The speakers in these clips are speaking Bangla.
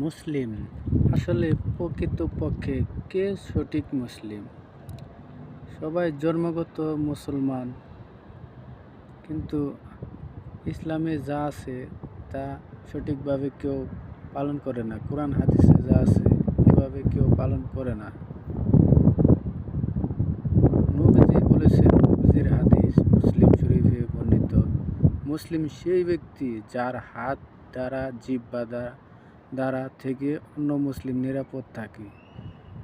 মুসলিম আসলে প্রকৃতপক্ষে কে সঠিক মুসলিম? সবাই জন্মগত মুসলমান, কিন্তু ইসলামে যা আছে তা সঠিকভাবে কেউ পালন করে না। কোরআন হাদিসে যা আছে এভাবে কেউ পালন করে না। নবীজি বলেছেন, নবীজির হাদিস মুসলিম শরীফে বর্ণিত, মুসলিম সেই ব্যক্তি যার হাত দ্বারা জিহ্বা দ্বারা থেকে অন্য মুসলিম নিরাপদ থাকে।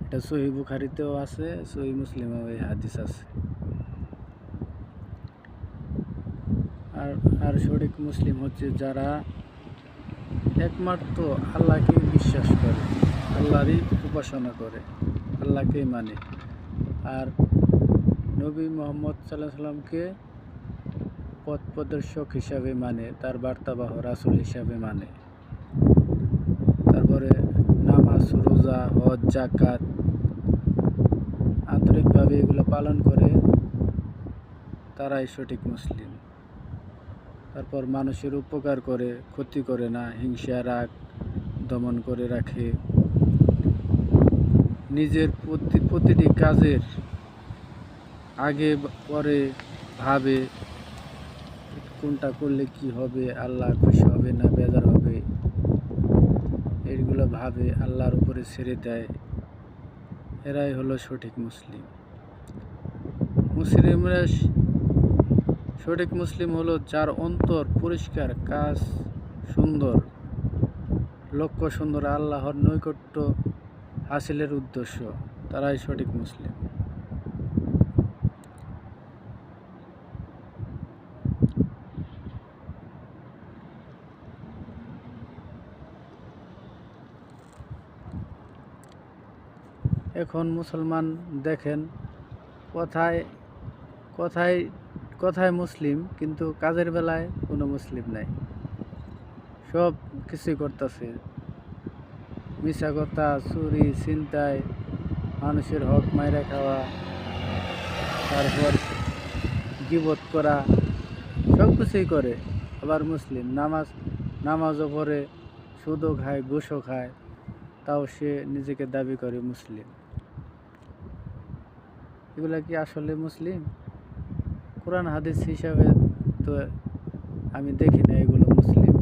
এটা সহিহ বুখারীতেও আছে, সহিহ মুসলিমেও এই হাদিস আছে। আর সঠিক মুসলিম হচ্ছে যারা একমাত্র আল্লাহকে বিশ্বাস করে, আল্লাহরই উপাসনা করে, আল্লাহকেই মানে, আর নবী মুহাম্মদ সাল্লাল্লাহু আলাইহি সাল্লামকে পথ প্রদর্শক হিসাবে মানে, তার বার্তাবাহ রাসূল হিসাবে মানে। তারপরে নামাজ, রোজা, হজ, যাকাত আন্তরিকভাবে এগুলো পালন করে, তারাই সঠিক মুসলিম। তারপর মানুষের উপকার করে, ক্ষতি করে না, হিংসা রাগ দমন করে রাখে, নিজের প্রতিটি কাজের আগে পরে ভাবে কোনটা করলে কি হবে, আল্লাহ খুশি হবে না বেজার হবে, এগুলো ভাবে আল্লাহর উপরে ছেড়ে দেয়। এরাই হলো সঠিক মুসলিম। মুসলিমরা সঠিক মুসলিম হলো যার অন্তর পরিষ্কার, কাজ সুন্দর, লক্ষ্য সুন্দর, আল্লাহর নৈকট্য হাসিলের উদ্দেশ্য, তারাই সঠিক মুসলিম। এখন মুসলমান দেখেন, কথায় কথায় কথায় মুসলিম, কিন্তু কাজের বেলায় কোনো মুসলিম নাই। সব কিছুই করতেছে, মিছা কথা, চুরি, ছিনতাই, মানুষের হক মাইরা খাওয়া, তারপর গীবত করা, সব কিছুই করে। আবার মুসলিম নামাজও পড়ে, সুদও খায়, ঘুষও খায়, তাও সে নিজেকে দাবি করে মুসলিম। এগুলা কি আসলে মুসলিম? কোরআন হাদিস হিসাবে তো আমি দেখি না এগুলো মুসলিম।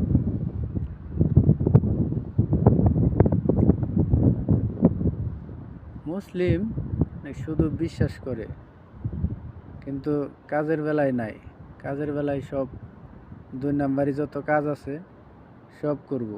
মুসলিম শুধু বিশ্বাস করে, কিন্তু কাজের বেলায় নাই। কাজের বেলায় সব 2 নাম্বারি যত কাজ আছে সব করব।